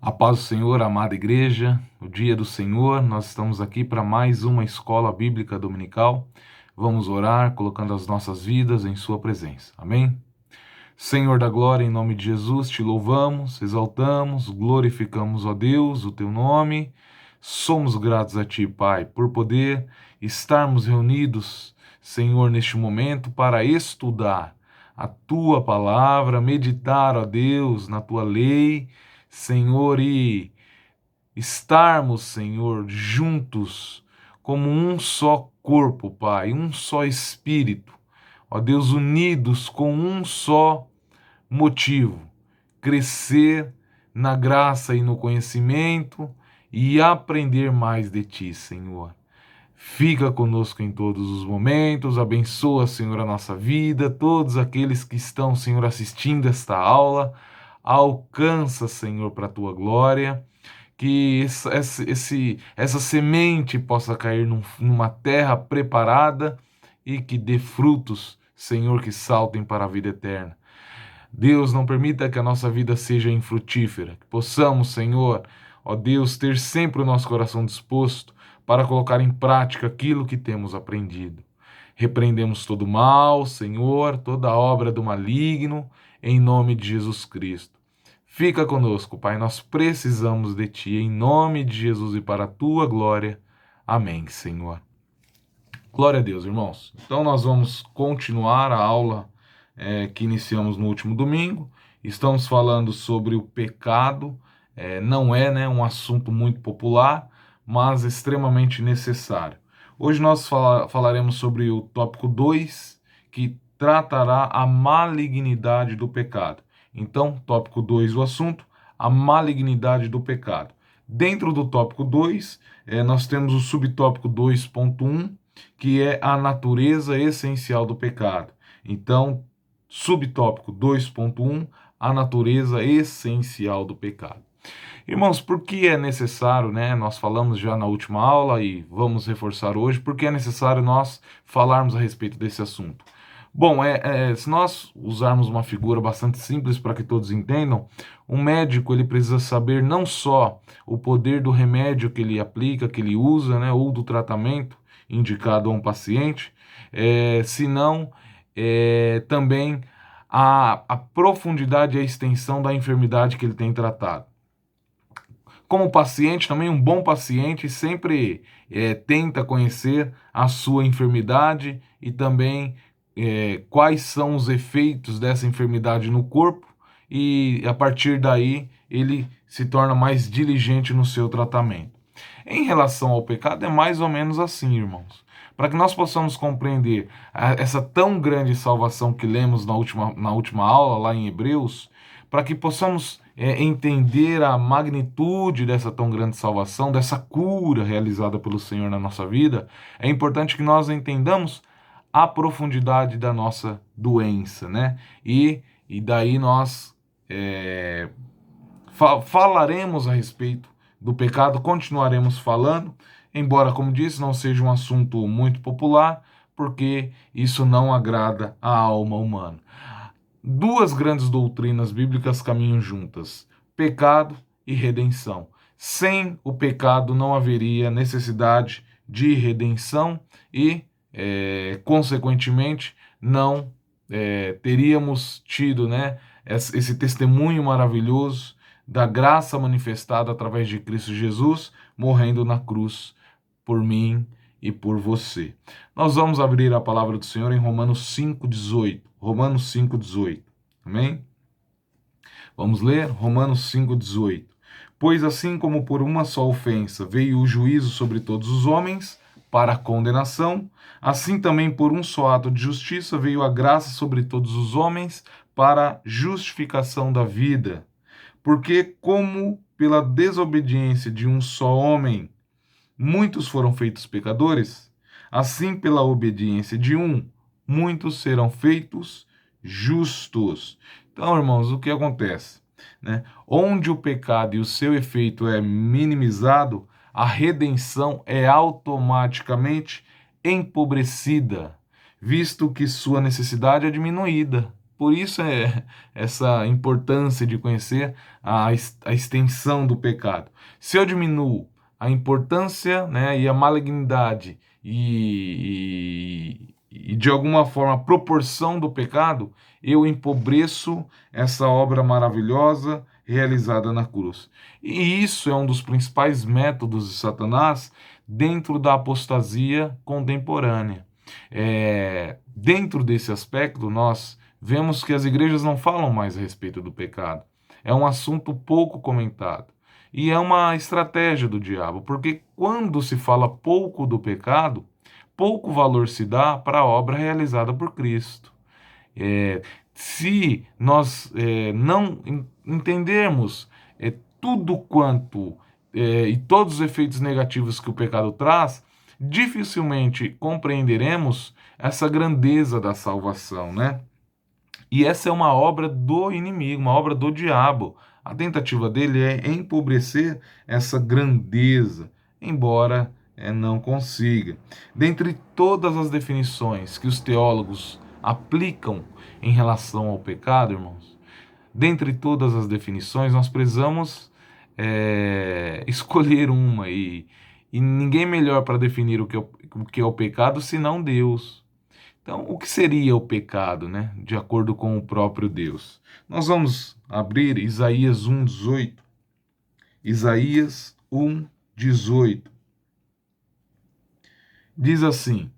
A paz do Senhor, amada igreja, o dia do Senhor, nós estamos aqui para mais uma escola bíblica dominical. Vamos orar, colocando as nossas vidas em sua presença. Amém? Senhor da glória, em nome de Jesus, te louvamos, exaltamos, glorificamos, ó Deus, o teu nome. Somos gratos a ti, Pai, por poder estarmos reunidos, Senhor, neste momento para estudar a tua palavra, meditar, ó Deus, na tua lei, Senhor, e estarmos, Senhor, juntos como um só corpo, Pai, um só espírito, ó Deus, unidos com um só motivo: crescer na graça e no conhecimento e aprender mais de Ti, Senhor. Fica conosco em todos os momentos, abençoa, Senhor, a nossa vida, todos aqueles que estão, Senhor, assistindo esta aula, alcança, Senhor, para a Tua glória, que essa semente possa cair numa terra preparada e que dê frutos, Senhor, que saltem para a vida eterna. Deus, não permita que a nossa vida seja infrutífera, que possamos, Senhor, ó Deus, ter sempre o nosso coração disposto para colocar em prática aquilo que temos aprendido. Repreendemos todo mal, Senhor, toda obra do maligno, em nome de Jesus Cristo. Fica conosco, Pai, nós precisamos de Ti, em nome de Jesus e para a Tua glória. Amém, Senhor. Glória a Deus, irmãos. Então nós vamos continuar a aula que iniciamos no último domingo. Estamos falando sobre o pecado. Não é, né, um assunto muito popular, mas extremamente necessário. Hoje nós falaremos sobre o tópico 2, que tratará a malignidade do pecado. Então, tópico 2 do assunto, a malignidade do pecado. Dentro do tópico 2, nós temos o subtópico 2.1, que é a natureza essencial do pecado. Então, subtópico 2.1, a natureza essencial do pecado. Irmãos, por que é necessário, né? Nós falamos já na última aula e vamos reforçar hoje, por que é necessário nós falarmos a respeito desse assunto? Bom, se nós usarmos uma figura bastante simples para que todos entendam, um médico ele precisa saber não só o poder do remédio que ele aplica, que ele usa, né, ou do tratamento indicado a um paciente, senão também a profundidade e a extensão da enfermidade que ele tem tratado. Como paciente, também um bom paciente sempre tenta conhecer a sua enfermidade e também quais são os efeitos dessa enfermidade no corpo, e a partir daí ele se torna mais diligente no seu tratamento. Em relação ao pecado é mais ou menos assim, irmãos. Para que nós possamos compreender essa tão grande salvação que lemos na última aula, lá em Hebreus, para que possamos entender a magnitude dessa tão grande salvação, dessa cura realizada pelo Senhor na nossa vida, é importante que nós entendamos a profundidade da nossa doença, né? E daí nós falaremos a respeito do pecado, continuaremos falando, embora, como disse, não seja um assunto muito popular, porque isso não agrada a alma humana. Duas grandes doutrinas bíblicas caminham juntas: pecado e redenção. Sem o pecado não haveria necessidade de redenção e, consequentemente, não teríamos tido, né, esse testemunho maravilhoso da graça manifestada através de Cristo Jesus, morrendo na cruz por mim e por você. Nós vamos abrir a palavra do Senhor em Romanos 5,18. Romanos 5,18. Amém? Vamos ler? Romanos 5,18. Pois assim como por uma só ofensa veio o juízo sobre todos os homens, para a condenação, assim também por um só ato de justiça veio a graça sobre todos os homens, para a justificação da vida. Porque como pela desobediência de um só homem muitos foram feitos pecadores, assim pela obediência de um, muitos serão feitos justos. Então, irmãos, o que acontece? Né? Onde o pecado e o seu efeito é minimizado, a redenção é automaticamente empobrecida, visto que sua necessidade é diminuída. Por isso é essa importância de conhecer a extensão do pecado. Se eu diminuo a importância, né, e a malignidade e de alguma forma a proporção do pecado, eu empobreço essa obra maravilhosa realizada na cruz. E isso é um dos principais métodos de Satanás dentro da apostasia contemporânea. Dentro desse aspecto, nós vemos que as igrejas não falam mais a respeito do pecado. É um assunto pouco comentado. E é uma estratégia do diabo, porque quando se fala pouco do pecado, pouco valor se dá para a obra realizada por Cristo. Se nós não entendermos tudo quanto e todos os efeitos negativos que o pecado traz, dificilmente compreenderemos essa grandeza da salvação, né? E essa é uma obra do inimigo, uma obra do diabo. A tentativa dele é empobrecer essa grandeza, embora não consiga. Dentre todas as definições que os teólogos aplicam em relação ao pecado, irmãos, dentre todas as definições, nós precisamos escolher uma, e ninguém melhor para definir o que é o pecado senão Deus. Então, o que seria o pecado, né? De acordo com o próprio Deus? Nós vamos abrir Isaías 1:18. Isaías 1:18. Diz assim: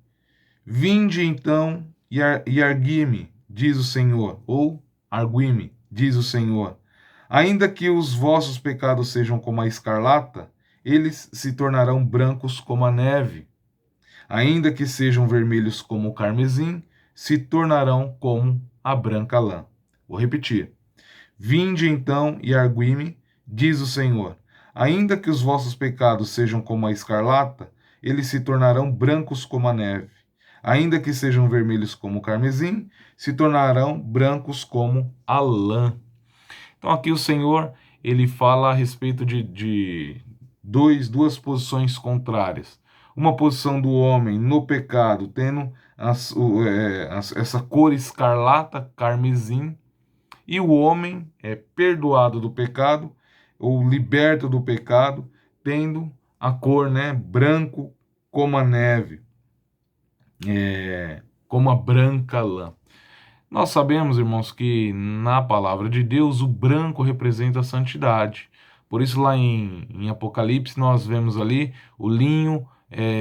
Vinde então e argui-me, diz o Senhor, ou argui-me, diz o Senhor. Ainda que os vossos pecados sejam como a escarlata, eles se tornarão brancos como a neve. Ainda que sejam vermelhos como o carmesim, se tornarão como a branca lã. Vou repetir. Vinde então e argui-me, diz o Senhor. Ainda que os vossos pecados sejam como a escarlata, eles se tornarão brancos como a neve. Ainda que sejam vermelhos como o carmesim, se tornarão brancos como a lã. Então aqui o Senhor, ele fala a respeito de duas posições contrárias. Uma posição do homem no pecado, tendo essa cor escarlata, carmesim, e o homem é perdoado do pecado, ou liberto do pecado, tendo a cor, né, branco como a neve, como a branca lã. Nós sabemos, irmãos, que na palavra de Deus o branco representa a santidade. Por isso, lá em Apocalipse, nós vemos ali o linho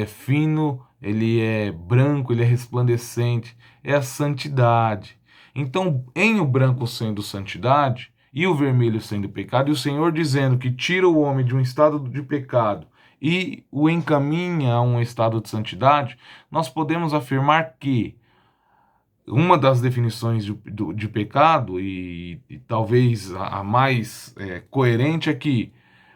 fino, ele é branco, ele é resplandecente, é a santidade. Então, em o branco sendo santidade e o vermelho sendo pecado, e o Senhor dizendo que tira o homem de um estado de pecado e o encaminha a um estado de santidade, nós podemos afirmar que uma das definições de pecado, e talvez a mais coerente, é que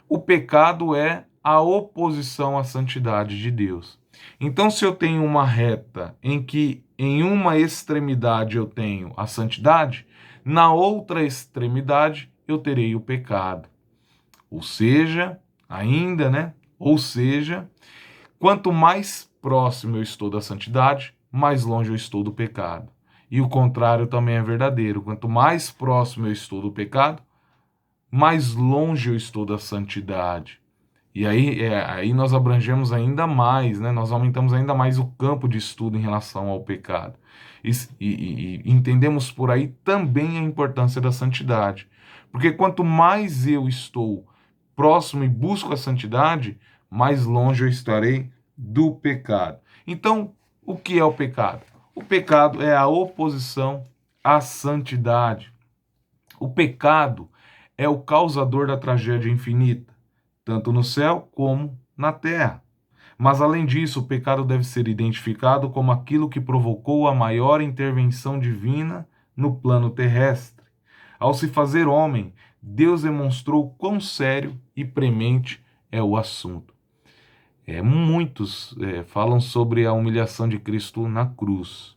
o pecado é a oposição à santidade de Deus. Então, se eu tenho uma reta em que em uma extremidade eu tenho a santidade, na outra extremidade eu terei o pecado. Ou seja, ainda, né? Ou seja, quanto mais próximo eu estou da santidade, mais longe eu estou do pecado. E o contrário também é verdadeiro. Quanto mais próximo eu estou do pecado, mais longe eu estou da santidade. E aí nós abrangemos ainda mais, né? Nós aumentamos ainda mais o campo de estudo em relação ao pecado. E entendemos por aí também a importância da santidade. Porque quanto mais eu estou próximo e busco a santidade, mais longe eu estarei do pecado. Então, o que é o pecado? O pecado é a oposição à santidade. O pecado é o causador da tragédia infinita, tanto no céu como na terra. Mas, além disso, o pecado deve ser identificado como aquilo que provocou a maior intervenção divina no plano terrestre. Ao se fazer homem, Deus demonstrou quão sério e premente é o assunto. Muitos falam sobre a humilhação de Cristo na cruz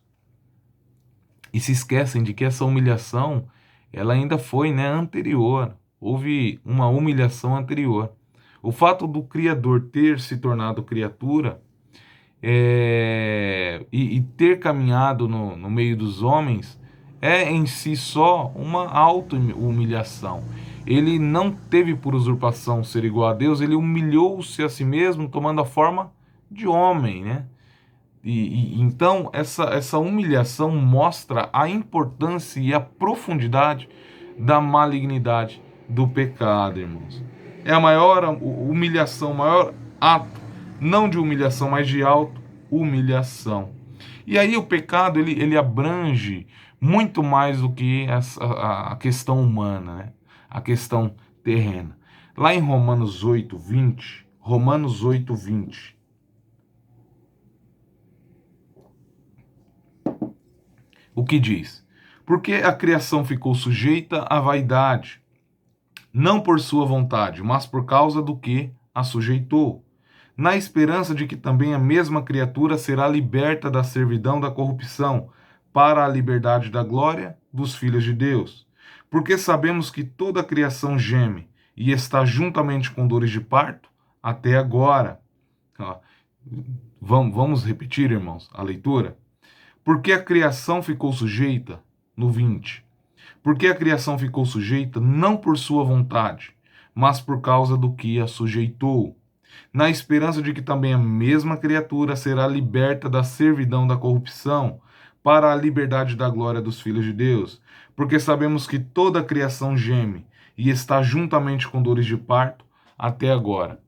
e se esquecem de que essa humilhação ela ainda foi, né, anterior. Houve uma humilhação anterior. O fato do Criador ter se tornado criatura e ter caminhado no meio dos homens é em si só uma auto-humilhação. Ele não teve por usurpação ser igual a Deus, ele humilhou-se a si mesmo, tomando a forma de homem, né? Então, essa humilhação mostra a importância e a profundidade da malignidade do pecado, irmãos. É a maior humilhação, o maior ato, não de humilhação, mas de auto-humilhação. E aí o pecado, ele abrange muito mais do que a questão humana, né? A questão terrena. Lá em Romanos 8:20, Romanos 8:20, o que diz? Porque a criação ficou sujeita à vaidade, não por sua vontade, mas por causa do que a sujeitou, na esperança de que também a mesma criatura será liberta da servidão da corrupção, para a liberdade da glória dos filhos de Deus. Porque sabemos que toda a criação geme e está juntamente com dores de parto até agora. Vamos repetir, irmãos, a leitura? Porque a criação ficou sujeita, no 20, porque a criação ficou sujeita não por sua vontade, mas por causa do que a sujeitou, na esperança de que também a mesma criatura será liberta da servidão da corrupção, para a liberdade da glória dos filhos de Deus. Porque sabemos que toda a criação geme e está juntamente com dores de parto até agora.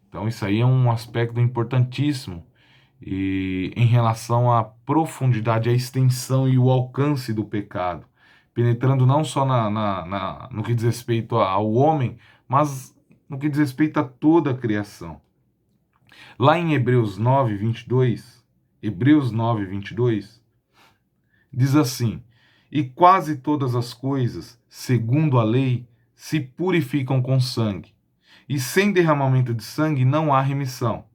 Então isso aí é um aspecto importantíssimo e em relação à profundidade, à extensão e o alcance do pecado, penetrando não só no que diz respeito ao homem, mas no que diz respeito a toda a criação. Lá em Hebreus 9:22, diz assim: E quase todas as coisas, segundo a lei, se purificam com sangue, e sem derramamento de sangue não há remissão.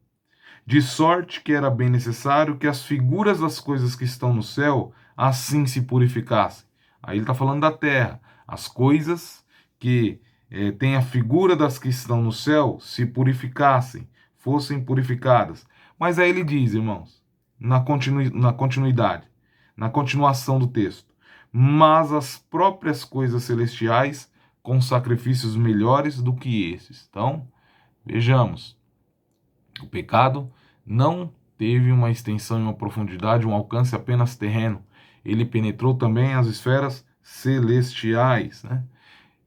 De sorte que era bem necessário que as figuras das coisas que estão no céu assim se purificassem. Aí ele está falando da terra. As coisas que têm a figura das que estão no céu se purificassem, fossem purificadas. Mas aí ele diz, irmãos, na continuidade, na continuação do texto: mas as próprias coisas celestiais com sacrifícios melhores do que esses. Então, vejamos. O pecado não teve uma extensão e uma profundidade, um alcance apenas terreno. Ele penetrou também as esferas celestiais, né?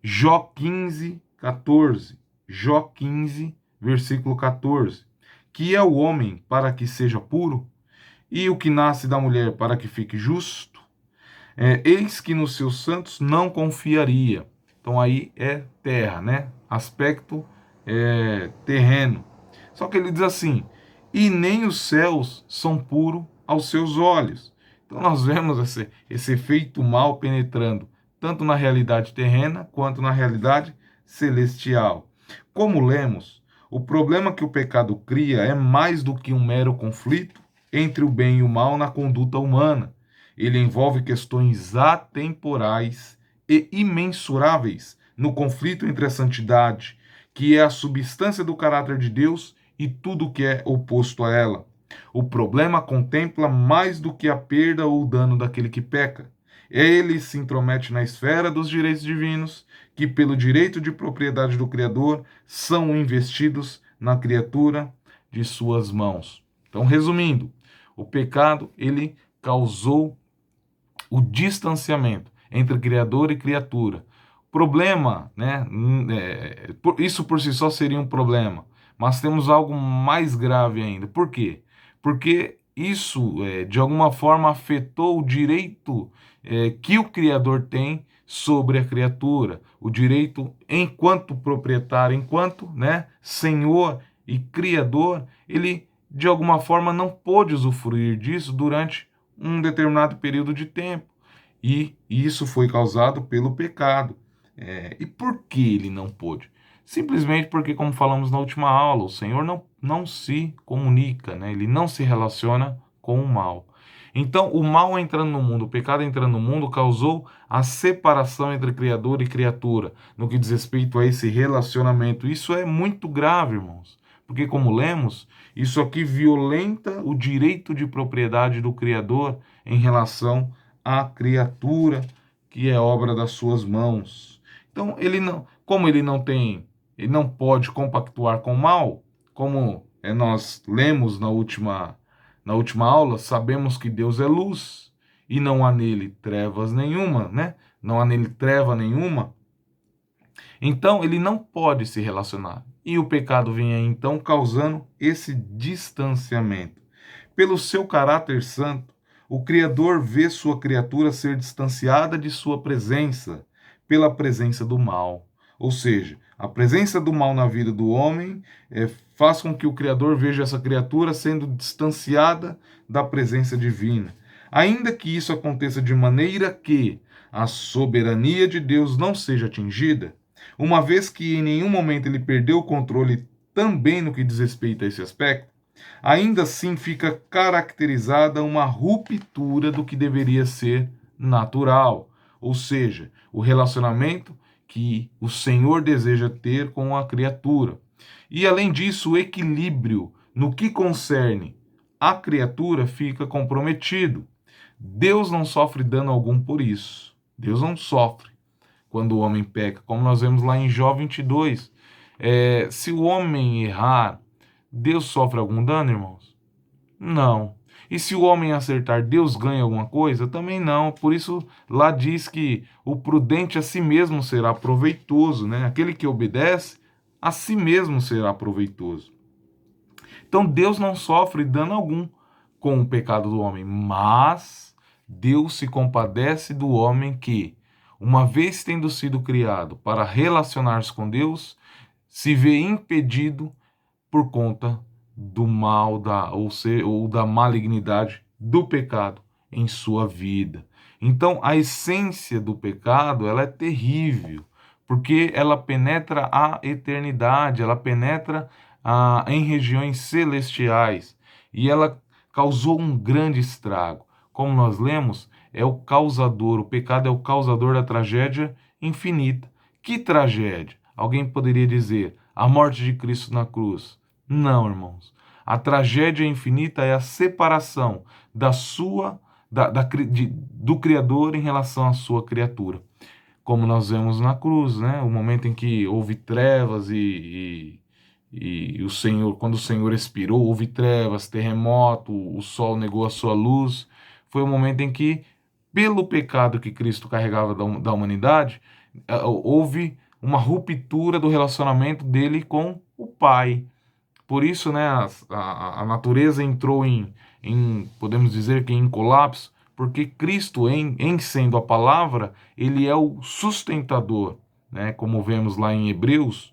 Jó 15:14. Jó 15, versículo 14. Que é o homem para que seja puro, e o que nasce da mulher para que fique justo? Eis que nos seus santos não confiaria. Então aí é terra, né? Aspecto terreno. Só que ele diz assim: e nem os céus são puros aos seus olhos. Então nós vemos esse efeito mal penetrando tanto na realidade terrena quanto na realidade celestial. Como lemos, o problema que o pecado cria é mais do que um mero conflito entre o bem e o mal na conduta humana. Ele envolve questões atemporais e imensuráveis no conflito entre a santidade, que é a substância do caráter de Deus, e tudo que é oposto a ela. O problema contempla mais do que a perda ou o dano daquele que peca. Ele se intromete na esfera dos direitos divinos, que pelo direito de propriedade do Criador são investidos na criatura de suas mãos. Então, resumindo, o pecado, ele causou o distanciamento entre Criador e criatura. Problema, né? Isso por si só seria um problema. Mas temos algo mais grave ainda. Por quê? Porque isso, de alguma forma, afetou o direito que o Criador tem sobre a criatura. O direito, enquanto proprietário, enquanto, né, Senhor e Criador, ele, de alguma forma, não pôde usufruir disso durante um determinado período de tempo. E isso foi causado pelo pecado. E por que ele não pôde? Simplesmente porque, como falamos na última aula, o Senhor não se comunica, né? Ele não se relaciona com o mal. Então, o mal entrando no mundo, o pecado entrando no mundo, causou a separação entre Criador e criatura, no que diz respeito a esse relacionamento. Isso é muito grave, irmãos, porque, como lemos, isso aqui violenta o direito de propriedade do Criador em relação à criatura que é obra das suas mãos. Então, ele não pode compactuar com o mal, como nós lemos na última aula, sabemos que Deus é luz e não há nele trevas nenhuma, né? Não há nele treva nenhuma. Então, ele não pode se relacionar. E o pecado vem aí, então, causando esse distanciamento. Pelo seu caráter santo, o Criador vê sua criatura ser distanciada de sua presença, pela presença do mal. Ou seja, a presença do mal na vida do homem faz com que o Criador veja essa criatura sendo distanciada da presença divina. Ainda que isso aconteça de maneira que a soberania de Deus não seja atingida, uma vez que em nenhum momento ele perdeu o controle também no que diz respeito a esse aspecto, ainda assim fica caracterizada uma ruptura do que deveria ser natural, ou seja, o relacionamento que o Senhor deseja ter com a criatura. E além disso, o equilíbrio no que concerne a criatura fica comprometido. Deus não sofre dano algum por isso. Deus não sofre quando o homem peca, como nós vemos lá em Jó 22. Se o homem errar, Deus sofre algum dano, irmãos? Não. E se o homem acertar, Deus ganha alguma coisa? Também não. Por isso, lá diz que o prudente a si mesmo será proveitoso, né? Aquele que obedece, a si mesmo será proveitoso. Então, Deus não sofre dano algum com o pecado do homem, mas Deus se compadece do homem que, uma vez tendo sido criado para relacionar-se com Deus, se vê impedido por conta do mal ou da malignidade do pecado em sua vida. Então, a essência do pecado, ela é terrível, porque ela penetra a eternidade, ela penetra em regiões celestiais e ela causou um grande estrago. Como nós lemos, o pecado é o causador da tragédia infinita. Que tragédia? Alguém poderia dizer, a morte de Cristo na cruz. Não, irmãos. A tragédia infinita é a separação do Criador em relação à sua criatura. Como nós vemos na cruz, né? O momento em que houve trevas e o Senhor, quando o Senhor expirou, houve trevas, terremoto, o sol negou a sua luz. Foi o momento em que, pelo pecado que Cristo carregava da humanidade, houve uma ruptura do relacionamento dele com o Pai. Por isso, né, a natureza entrou podemos dizer que em colapso, porque Cristo, em sendo a palavra, ele é o sustentador, né? Como vemos lá em Hebreus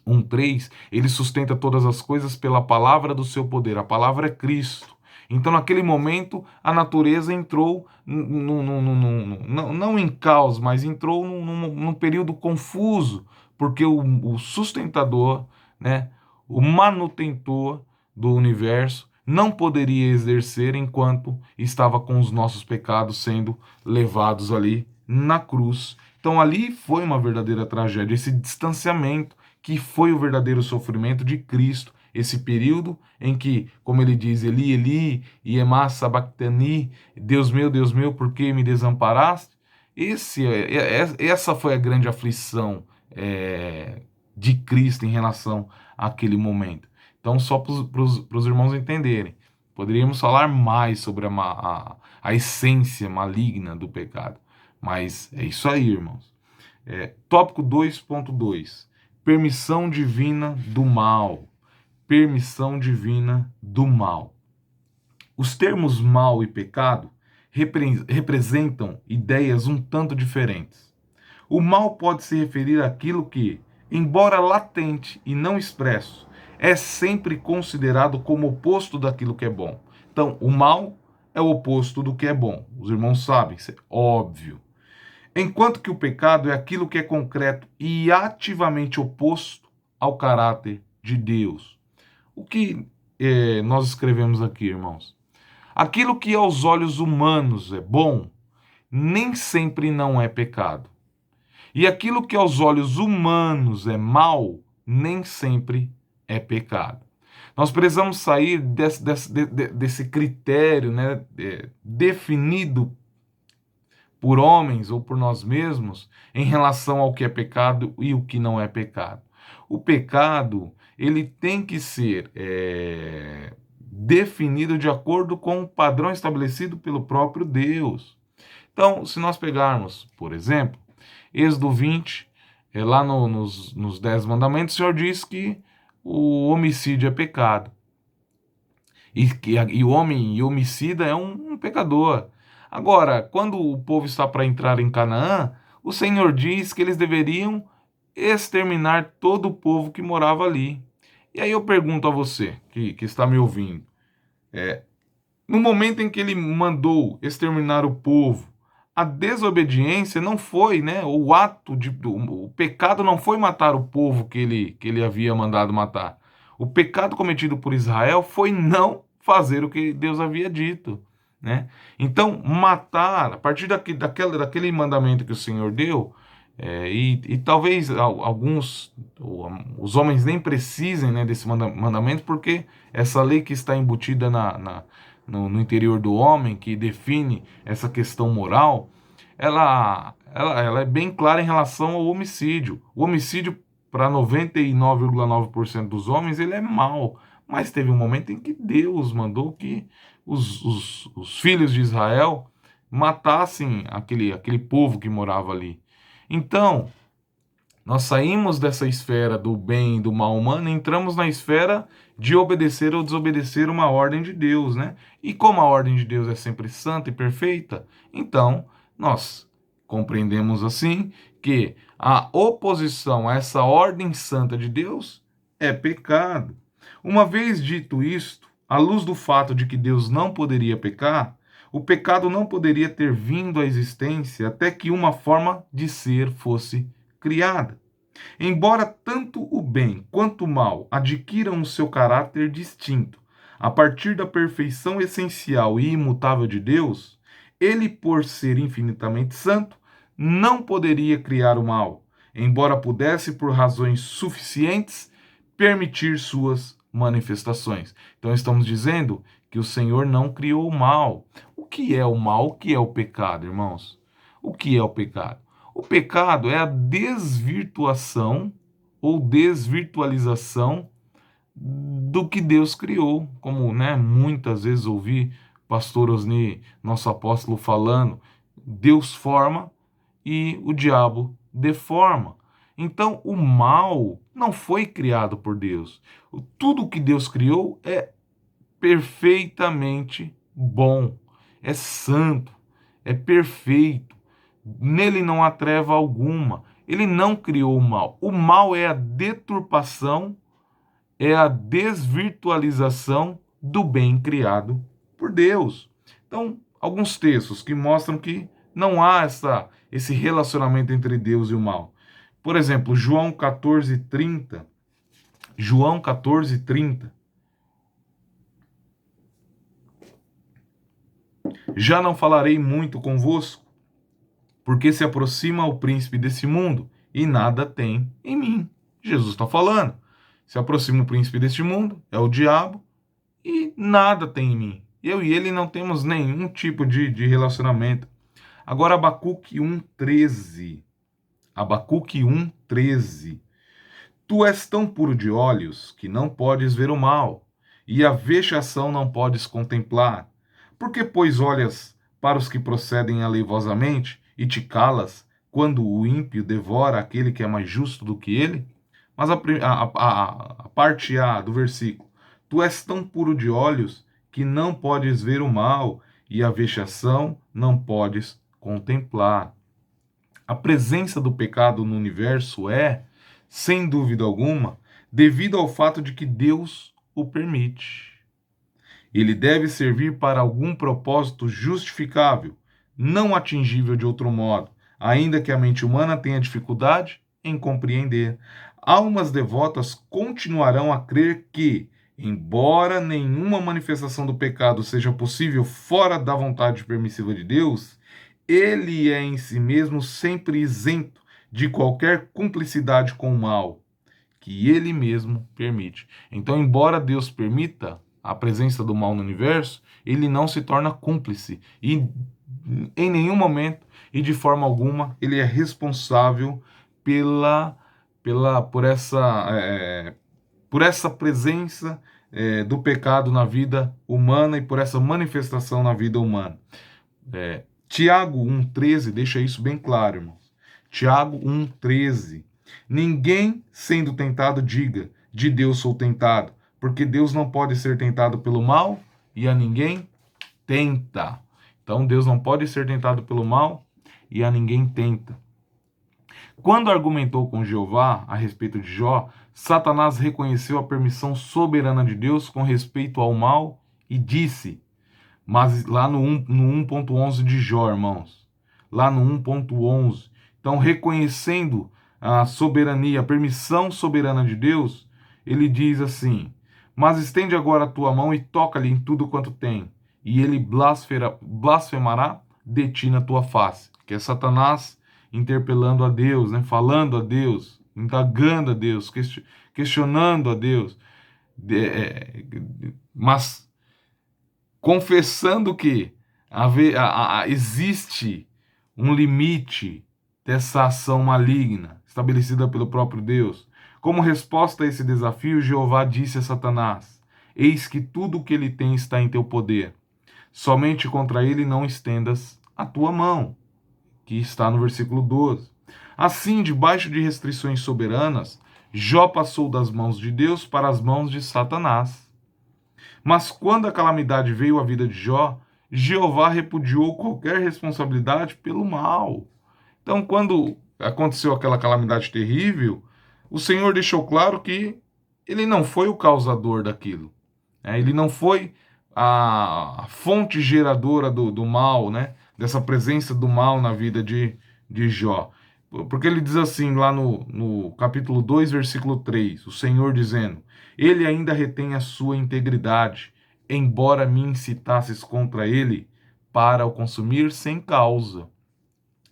1:3, ele sustenta todas as coisas pela palavra do seu poder. A palavra é Cristo. Então, naquele momento, a natureza entrou, não em caos, mas entrou num período confuso, porque o sustentador, né, o manutentor do universo, não poderia exercer enquanto estava com os nossos pecados sendo levados ali na cruz. Então, ali foi uma verdadeira tragédia, esse distanciamento que foi o verdadeiro sofrimento de Cristo, esse período em que, como ele diz, Eli, Eli, lema sabachthani, Deus meu, por que me desamparaste? Essa foi a grande aflição de Cristo em relação àquele momento. Então, só para os irmãos entenderem, poderíamos falar mais sobre a essência maligna do pecado, mas é isso aí, irmãos. Tópico 2.2. Permissão divina do mal. Permissão divina do mal. Os termos mal e pecado representam ideias um tanto diferentes. O mal pode se referir àquilo que, embora latente e não expresso, é sempre considerado como oposto daquilo que é bom. Então, o mal é o oposto do que é bom. Os irmãos sabem, isso é óbvio. Enquanto que o pecado é aquilo que é concreto e ativamente oposto ao caráter de Deus. O que nós escrevemos aqui, irmãos? Aquilo que aos olhos humanos é bom, nem sempre não é pecado. E aquilo que aos olhos humanos é mal, nem sempre é pecado. Nós precisamos sair desse critério, né, definido por homens ou por nós mesmos em relação ao que é pecado e o que não é pecado. O pecado, ele tem que ser definido de acordo com o padrão estabelecido pelo próprio Deus. Então, se nós pegarmos, por exemplo, Êxodo 20, lá nos 10 mandamentos, o Senhor diz que o homicídio é pecado. E o homem homicida é um pecador. Agora, quando o povo está para entrar em Canaã, o Senhor diz que eles deveriam exterminar todo o povo que morava ali. E aí eu pergunto a você, que está me ouvindo, no momento em que ele mandou exterminar o povo, a desobediência não foi, né? O pecado não foi matar o povo que ele havia mandado matar. O pecado cometido por Israel foi não fazer o que Deus havia dito, né? Então, matar, a partir daquele mandamento que o Senhor deu, e talvez os homens nem precisem, né, desse mandamento, porque essa lei que está embutida no interior do homem, que define essa questão moral, ela é bem clara em relação ao homicídio. O homicídio, para 99,9% dos homens, ele é mau. Mas teve um momento em que Deus mandou que os filhos de Israel matassem aquele povo que morava ali. Então, nós saímos dessa esfera do bem e do mal humano e entramos na esfera de obedecer ou desobedecer uma ordem de Deus, né? E como a ordem de Deus é sempre santa e perfeita, então nós compreendemos assim que a oposição a essa ordem santa de Deus é pecado. Uma vez dito isto, à luz do fato de que Deus não poderia pecar, o pecado não poderia ter vindo à existência até que uma forma de ser fosse criada. Embora tanto o bem quanto o mal adquiram o seu caráter distinto a partir da perfeição essencial e imutável de Deus, ele, por ser infinitamente santo, não poderia criar o mal, embora pudesse, por razões suficientes, permitir suas manifestações. Então, estamos dizendo que o Senhor não criou o mal. O que é o mal? O que é o pecado, irmãos? O que é o pecado? O pecado é a desvirtuação ou desvirtualização do que Deus criou. Como, né, muitas vezes ouvi pastor Osni, nosso apóstolo, falando, Deus forma e o diabo deforma. Então, o mal não foi criado por Deus. Tudo que Deus criou é perfeitamente bom, é santo, é perfeito. Nele não há treva alguma. Ele não criou o mal. O mal é a deturpação, é a desvirtualização do bem criado por Deus. Então, alguns textos que mostram que não há esse relacionamento entre Deus e o mal. Por exemplo, João 14:30. João 14:30. Já não falarei muito convosco, porque se aproxima o príncipe desse mundo e nada tem em mim. Jesus está falando. Se aproxima o príncipe deste mundo, é o diabo, e nada tem em mim. Eu e ele não temos nenhum tipo de relacionamento. Agora, Abacuque 1:13. Abacuque 1:13. Tu és tão puro de olhos que não podes ver o mal, e a vexação não podes contemplar. Por que, pois, olhas para os que procedem aleivosamente e te calas quando o ímpio devora aquele que é mais justo do que ele? Mas a parte A do versículo. Tu és tão puro de olhos que não podes ver o mal, e a vexação não podes contemplar. A presença do pecado no universo é, sem dúvida alguma, devido ao fato de que Deus o permite. Ele deve servir para algum propósito justificável, não atingível de outro modo, ainda que a mente humana tenha dificuldade em compreender. Almas devotas continuarão a crer que, embora nenhuma manifestação do pecado seja possível fora da vontade permissiva de Deus, ele é em si mesmo sempre isento de qualquer cumplicidade com o mal, que ele mesmo permite. Então, embora Deus permita a presença do mal no universo, ele não se torna cúmplice. E em nenhum momento e de forma alguma ele é responsável por essa presença do pecado na vida humana e por essa manifestação na vida humana. Tiago 1,13 deixa isso bem claro, irmãos. Tiago 1,13. Ninguém sendo tentado diga, de Deus sou tentado, porque Deus não pode ser tentado pelo mal e a ninguém tenta. Então Deus não pode ser tentado pelo mal e a ninguém tenta. Quando argumentou com Jeová a respeito de Jó, Satanás reconheceu a permissão soberana de Deus com respeito ao mal e disse, mas lá no 1.11 de Jó, irmãos, lá no 1.11, então reconhecendo a soberania, a permissão soberana de Deus, ele diz assim, mas estende agora a tua mão e toca-lhe em tudo quanto tem, e ele blasfemará de ti na tua face. Que é Satanás interpelando a Deus, né? Falando a Deus, indagando a Deus, questionando a Deus, mas confessando que existe um limite dessa ação maligna estabelecida pelo próprio Deus. Como resposta a esse desafio, Jeová disse a Satanás, eis que tudo o que ele tem está em teu poder. Somente contra ele não estendas a tua mão, que está no versículo 12. Assim, debaixo de restrições soberanas, Jó passou das mãos de Deus para as mãos de Satanás. Mas quando a calamidade veio à vida de Jó, Jeová repudiou qualquer responsabilidade pelo mal. Então, quando aconteceu aquela calamidade terrível, o Senhor deixou claro que ele não foi o causador daquilo. Ele não foi a fonte geradora do mal, né? Dessa presença do mal na vida de Jó. Porque ele diz assim, lá no capítulo 2, versículo 3, o Senhor dizendo, ele ainda retém a sua integridade, embora me incitasses contra ele para o consumir sem causa.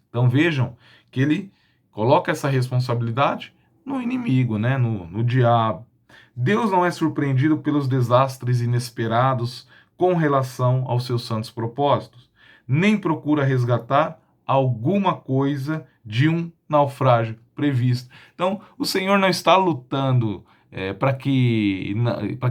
Então vejam que ele coloca essa responsabilidade no inimigo, né? no diabo. Deus não é surpreendido pelos desastres inesperados com relação aos seus santos propósitos, nem procura resgatar alguma coisa de um naufrágio previsto. Então, o Senhor não está lutando para que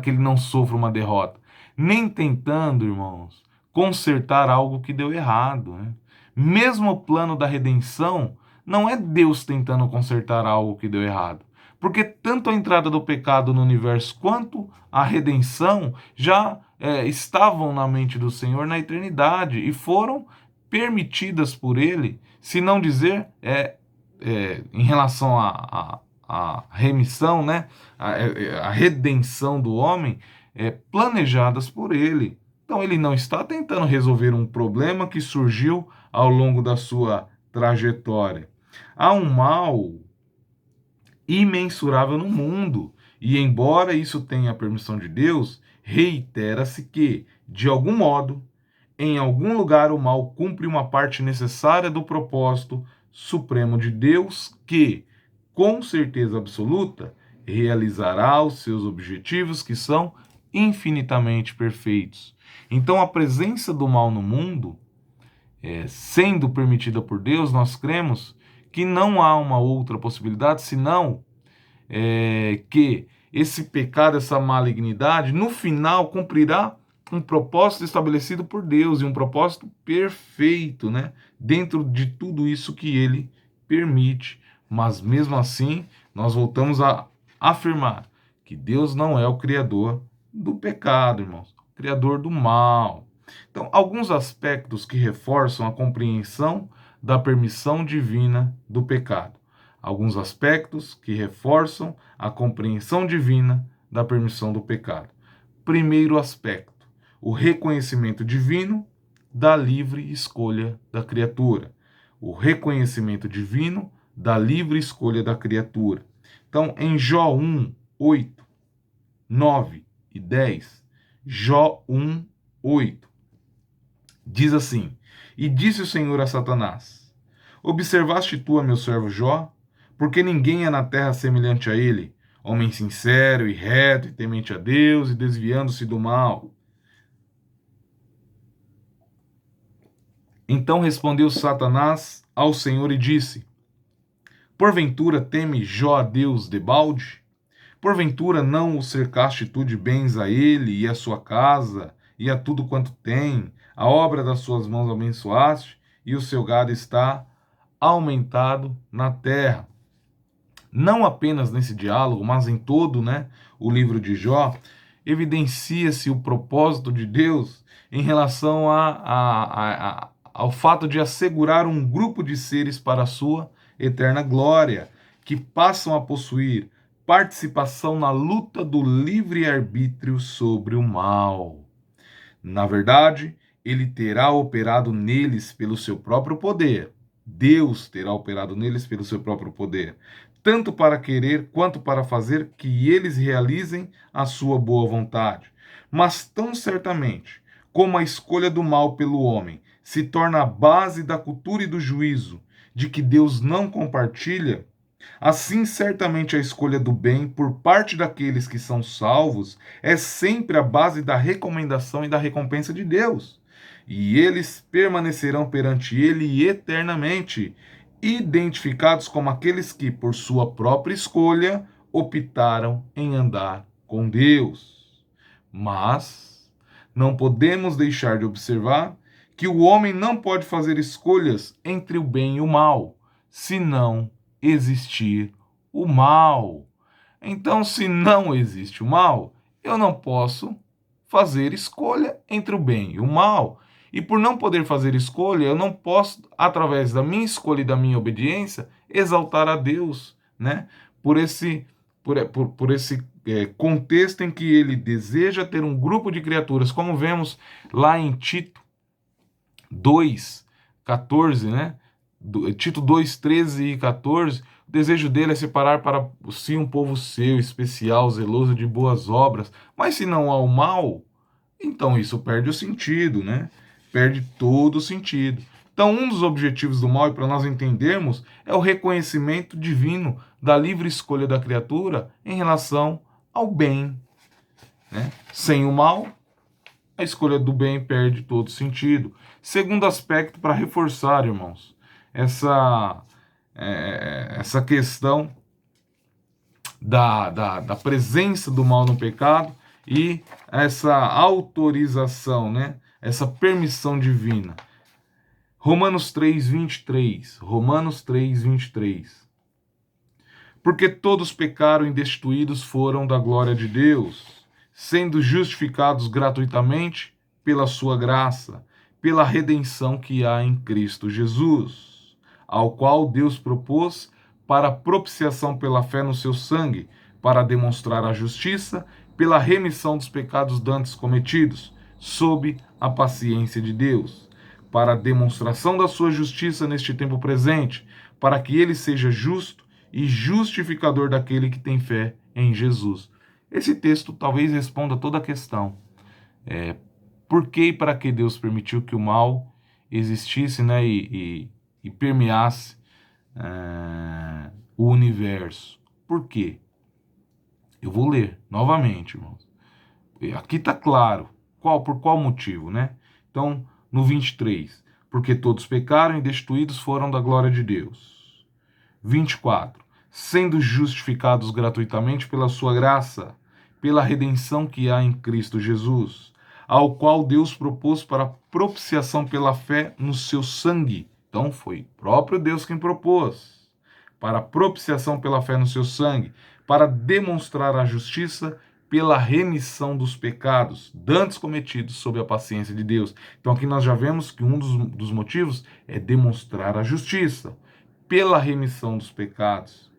ele não sofra uma derrota, nem tentando, irmãos, consertar algo que deu errado. Né? Mesmo o plano da redenção não é Deus tentando consertar algo que deu errado. Porque tanto a entrada do pecado no universo quanto a redenção já estavam na mente do Senhor na eternidade e foram permitidas por Ele, se não dizer em relação à remissão, né, a redenção do homem, planejadas por Ele. Então Ele não está tentando resolver um problema que surgiu ao longo da sua trajetória. Há um mal imensurável no mundo. E embora isso tenha a permissão de Deus, reitera-se que, de algum modo, em algum lugar o mal cumpre uma parte necessária do propósito supremo de Deus que, com certeza absoluta, realizará os seus objetivos que são infinitamente perfeitos. Então a presença do mal no mundo, sendo permitida por Deus, nós cremos que não há uma outra possibilidade senão que esse pecado, essa malignidade, no final cumprirá um propósito estabelecido por Deus e um propósito perfeito, né? Dentro de tudo isso que Ele permite. Mas mesmo assim, nós voltamos a afirmar que Deus não é o criador do pecado, irmãos, o criador do mal. Então, alguns aspectos que reforçam a compreensão da permissão divina do pecado. Alguns aspectos que reforçam a compreensão divina da permissão do pecado. Primeiro aspecto, o reconhecimento divino da livre escolha da criatura. O reconhecimento divino da livre escolha da criatura. Então, em Jó 1, 8, 9 e 10, Jó 1, 8, diz assim, e disse o Senhor a Satanás, observaste tu a meu servo Jó? Porque ninguém é na terra semelhante a ele, homem sincero e reto e temente a Deus e desviando-se do mal. Então respondeu Satanás ao Senhor e disse: porventura teme Jó a Deus debalde? Porventura não o cercaste tu de bens a ele e a sua casa, e a tudo quanto tem, a obra das suas mãos abençoaste, e o seu gado está aumentado na terra. Não apenas nesse diálogo, mas em todo, né, o livro de Jó, evidencia-se o propósito de Deus em relação ao fato de assegurar um grupo de seres para a sua eterna glória, que passam a possuir participação na luta do livre-arbítrio sobre o mal. Na verdade, ele terá operado neles pelo seu próprio poder. Deus terá operado neles pelo seu próprio poder, tanto para querer quanto para fazer que eles realizem a sua boa vontade. Mas tão certamente como a escolha do mal pelo homem se torna a base da cultura e do juízo de que Deus não compartilha, assim certamente a escolha do bem por parte daqueles que são salvos é sempre a base da recomendação e da recompensa de Deus. E eles permanecerão perante ele eternamente, identificados como aqueles que, por sua própria escolha, optaram em andar com Deus. Mas não podemos deixar de observar que o homem não pode fazer escolhas entre o bem e o mal, senão existir o mal. Então, se não existe o mal, eu não posso fazer escolha entre o bem e o mal. E por não poder fazer escolha, eu não posso, através da minha escolha e da minha obediência, exaltar a Deus, né? Por esse contexto em que ele deseja ter um grupo de criaturas, como vemos lá em Tito 2:14, né? Tito 2, 13 e 14, o desejo dele é separar para si um povo seu, especial, zeloso de boas obras. Mas se não há o mal, então isso perde o sentido, né? Perde todo o sentido. Então, um dos objetivos do mal, e para nós entendermos, é o reconhecimento divino da livre escolha da criatura em relação ao bem, né? Sem o mal, a escolha do bem perde todo sentido. Segundo aspecto, para reforçar, irmãos, essa questão da presença do mal no pecado e essa autorização, né? Essa permissão divina. Romanos 3:23. Romanos 3:23. Porque todos pecaram e destituídos foram da glória de Deus, sendo justificados gratuitamente pela sua graça, pela redenção que há em Cristo Jesus, ao qual Deus propôs para propiciação pela fé no seu sangue, para demonstrar a justiça, pela remissão dos pecados dantes cometidos, sob a paciência de Deus, para a demonstração da sua justiça neste tempo presente, para que ele seja justo e justificador daquele que tem fé em Jesus. Esse texto talvez responda toda a questão. Por que e para que Deus permitiu que o mal existisse, né, e permeasse o universo? Por quê? Eu vou ler novamente, irmãos. Aqui está claro por qual motivo, né? Então, no 23, porque todos pecaram e destituídos foram da glória de Deus. 24, sendo justificados gratuitamente pela sua graça, pela redenção que há em Cristo Jesus, ao qual Deus propôs para propiciação pela fé no seu sangue. Então foi próprio Deus quem propôs, para propiciação pela fé no seu sangue, para demonstrar a justiça pela remissão dos pecados dantes cometidos sob a paciência de Deus. Então aqui nós já vemos que um dos motivos é demonstrar a justiça pela remissão dos pecados.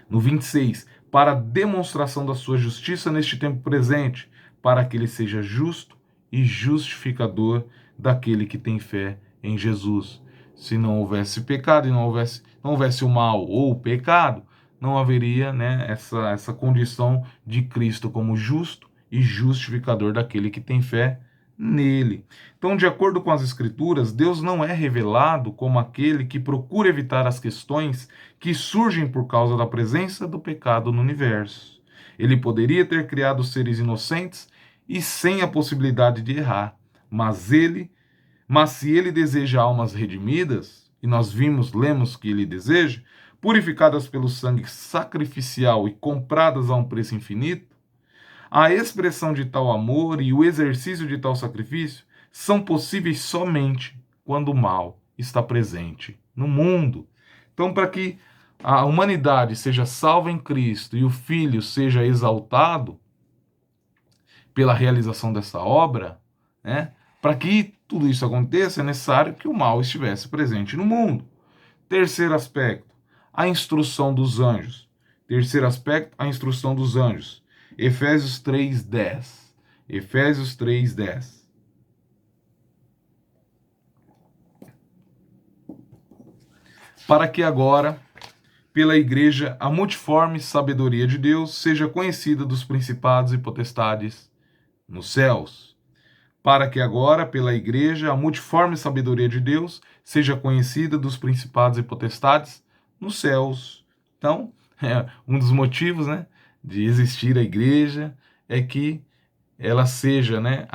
No 26, para a demonstração da sua justiça neste tempo presente, para que ele seja justo e justificador daquele que tem fé em Jesus. Se não houvesse pecado e não houvesse o mal ou o pecado, não haveria, né, essa condição de Cristo como justo e justificador daquele que tem fé nele. Então, de acordo com as Escrituras, Deus não é revelado como aquele que procura evitar as questões que surgem por causa da presença do pecado no universo. Ele poderia ter criado seres inocentes e sem a possibilidade de errar, mas se ele deseja almas redimidas, e nós lemos que ele deseja, purificadas pelo sangue sacrificial e compradas a um preço infinito, a expressão de tal amor e o exercício de tal sacrifício são possíveis somente quando o mal está presente no mundo. Então, para que a humanidade seja salva em Cristo e o Filho seja exaltado pela realização dessa obra, né? Para que tudo isso aconteça, é necessário que o mal estivesse presente no mundo. Terceiro aspecto, a instrução dos anjos. Terceiro aspecto, a instrução dos anjos. Efésios 3:10. Efésios 3:10. Para que agora, pela igreja, a multiforme sabedoria de Deus seja conhecida dos principados e potestades nos céus. Para que agora, pela igreja, a multiforme sabedoria de Deus seja conhecida dos principados e potestades nos céus. Então, um dos motivos, né, de existir a igreja é que ela seja, né,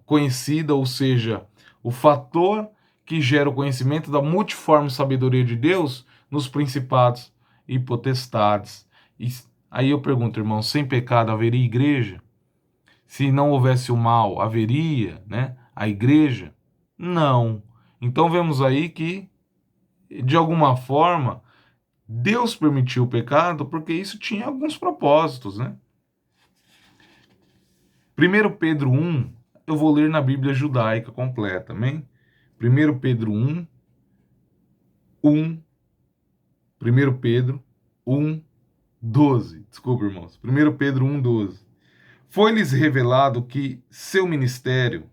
conhecida, ou seja, o fator que gera o conhecimento da multiforme sabedoria de Deus nos principados e potestades. E aí eu pergunto, irmão, sem pecado haveria igreja? Se não houvesse o mal, haveria, né, a igreja? Não. Então vemos aí que, de alguma forma, Deus permitiu o pecado porque isso tinha alguns propósitos, né? 1 Pedro 1, eu vou ler na Bíblia judaica completa, amém? 1 Pedro 1, 1, 1 Pedro 1, 12. Desculpa, irmãos. 1 Pedro 1, 12. Foi-lhes revelado que seu ministério,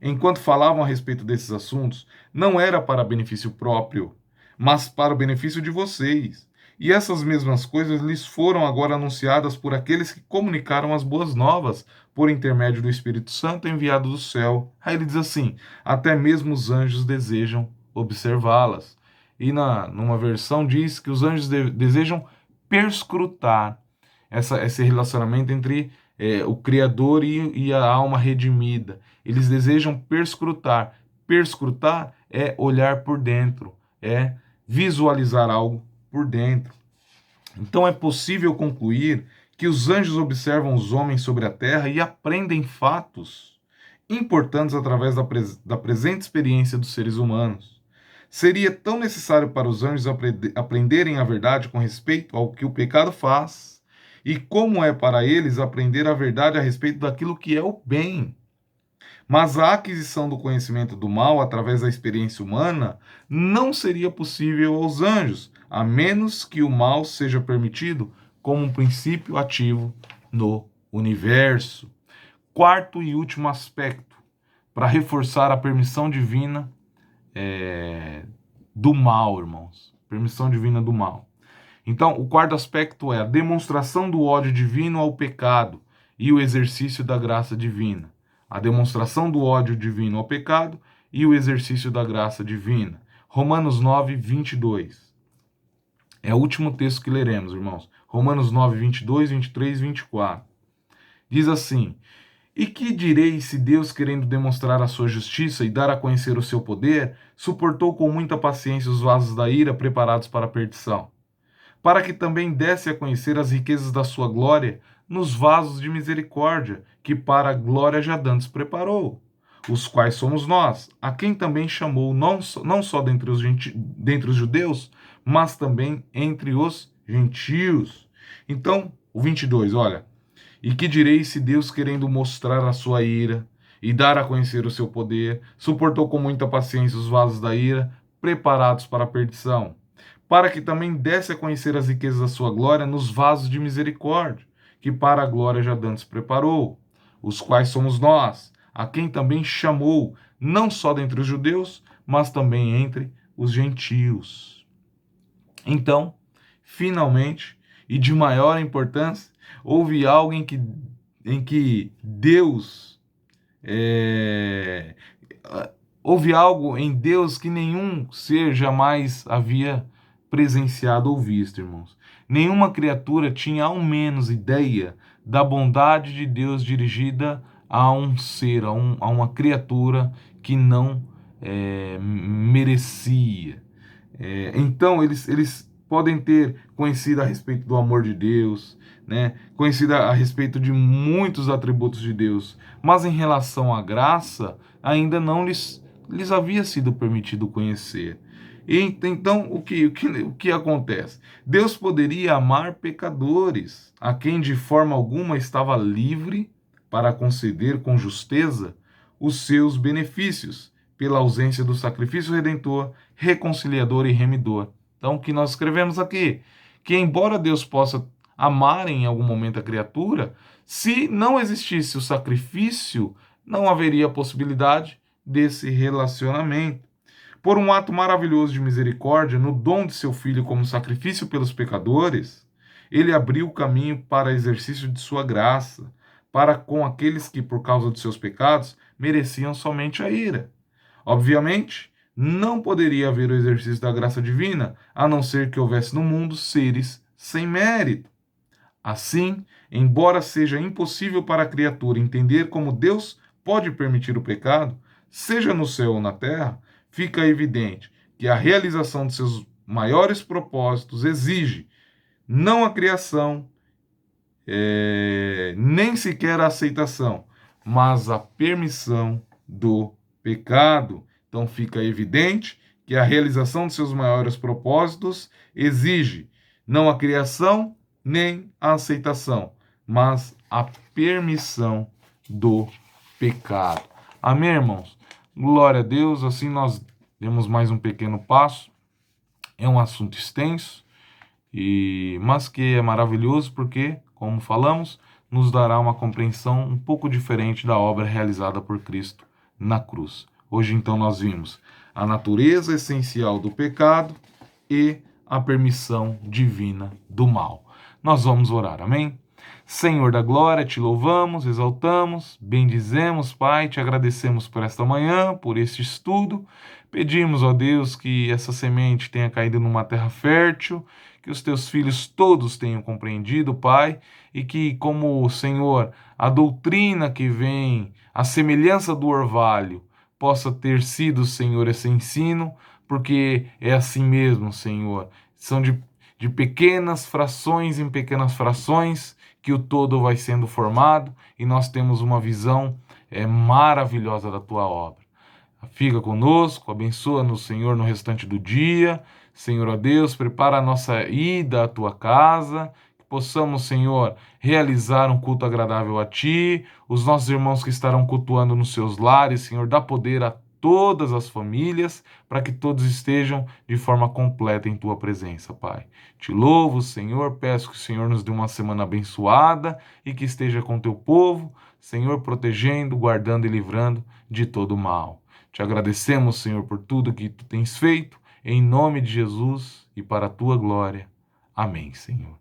enquanto falavam a respeito desses assuntos, não era para benefício próprio, mas para o benefício de vocês. E essas mesmas coisas lhes foram agora anunciadas por aqueles que comunicaram as boas novas, por intermédio do Espírito Santo enviado do céu. Aí ele diz assim: até mesmo os anjos desejam observá-las. E numa versão diz que os anjos desejam perscrutar esse relacionamento entre o Criador e a alma redimida. Eles desejam perscrutar. Perscrutar é olhar por dentro, é visualizar algo por dentro. Então é possível concluir que os anjos observam os homens sobre a terra e aprendem fatos importantes através da presente experiência dos seres humanos. Seria tão necessário para os anjos aprenderem a verdade com respeito ao que o pecado faz, e como é para eles aprender a verdade a respeito daquilo que é o bem. Mas a aquisição do conhecimento do mal através da experiência humana não seria possível aos anjos, a menos que o mal seja permitido como um princípio ativo no universo. Quarto e último aspecto, para reforçar a permissão divina do mal, irmãos. Permissão divina do mal. Então, o quarto aspecto é a demonstração do ódio divino ao pecado e o exercício da graça divina. A demonstração do ódio divino ao pecado e o exercício da graça divina. Romanos 9, 22. É o último texto que leremos, irmãos. Romanos 9, 22, 23 e 24. Diz assim: e que direi se Deus, querendo demonstrar a sua justiça e dar a conhecer o seu poder, suportou com muita paciência os vasos da ira preparados para a perdição, para que também desse a conhecer as riquezas da sua glória nos vasos de misericórdia, que para a glória já dantes preparou, os quais somos nós, a quem também chamou não só dentre os judeus, mas também entre os gentios. Então, o 22, olha: e que direi se Deus, querendo mostrar a sua ira e dar a conhecer o seu poder, suportou com muita paciência os vasos da ira preparados para a perdição, para que também desse a conhecer as riquezas da sua glória nos vasos de misericórdia, que para a glória já dantes preparou, os quais somos nós, a quem também chamou, não só dentre os judeus, mas também entre os gentios. Então, finalmente, e de maior importância, houve algo em que Deus... houve algo em Deus que nenhum ser jamais havia presenciado ou visto, irmãos. Nenhuma criatura tinha ao menos ideia da bondade de Deus dirigida a um ser, a uma criatura que não merecia. Então, eles podem ter conhecido a respeito do amor de Deus, né? Conhecido a respeito de muitos atributos de Deus, mas em relação à graça, ainda não lhes havia sido permitido conhecer. E então, o que acontece? Deus poderia amar pecadores, a quem de forma alguma estava livre para conceder com justeza os seus benefícios, pela ausência do sacrifício redentor, reconciliador e remidor. Então, o que nós escrevemos aqui? Que embora Deus possa amar em algum momento a criatura, se não existisse o sacrifício, não haveria possibilidade desse relacionamento. Por um ato maravilhoso de misericórdia, no dom de seu Filho como sacrifício pelos pecadores, ele abriu o caminho para exercício de sua graça, para com aqueles que, por causa de seus pecados, mereciam somente a ira. Obviamente, não poderia haver o exercício da graça divina, a não ser que houvesse no mundo seres sem mérito. Assim, embora seja impossível para a criatura entender como Deus pode permitir o pecado, seja no céu ou na terra, fica evidente que a realização de seus maiores propósitos exige não a criação, nem sequer a aceitação, mas a permissão do pecado. Então fica evidente que a realização de seus maiores propósitos exige não a criação, nem a aceitação, mas a permissão do pecado. Amém, irmãos? Glória a Deus, assim nós demos mais um pequeno passo. É um assunto extenso, mas que é maravilhoso porque, como falamos, nos dará uma compreensão um pouco diferente da obra realizada por Cristo na cruz. Hoje, então, nós vimos a natureza essencial do pecado e a permissão divina do mal. Nós vamos orar, amém? Senhor da glória, te louvamos, exaltamos, bendizemos, Pai, te agradecemos por esta manhã, por este estudo. Pedimos, ó Deus, que essa semente tenha caído numa terra fértil, que os teus filhos todos tenham compreendido, Pai, e que, como o Senhor, a doutrina que vem, a semelhança do orvalho, possa ter sido, Senhor, esse ensino, porque é assim mesmo, Senhor. São de pequenas frações em pequenas frações que o todo vai sendo formado e nós temos uma visão maravilhosa da tua obra. Fica conosco, abençoa-nos, Senhor, no restante do dia. Senhor, ó Deus, prepara a nossa ida à tua casa, que possamos, Senhor, realizar um culto agradável a ti, os nossos irmãos que estarão cultuando nos seus lares, Senhor, dá poder a todas as famílias, para que todos estejam de forma completa em tua presença, Pai. Te louvo, Senhor, peço que o Senhor nos dê uma semana abençoada e que esteja com teu povo, Senhor, protegendo, guardando e livrando de todo mal. Te agradecemos, Senhor, por tudo que tu tens feito, em nome de Jesus e para a tua glória. Amém, Senhor.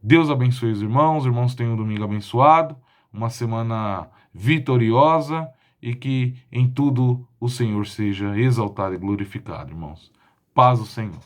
Deus abençoe os irmãos tenham um domingo abençoado, uma semana vitoriosa e que em tudo o Senhor seja exaltado e glorificado, irmãos. Paz do Senhor.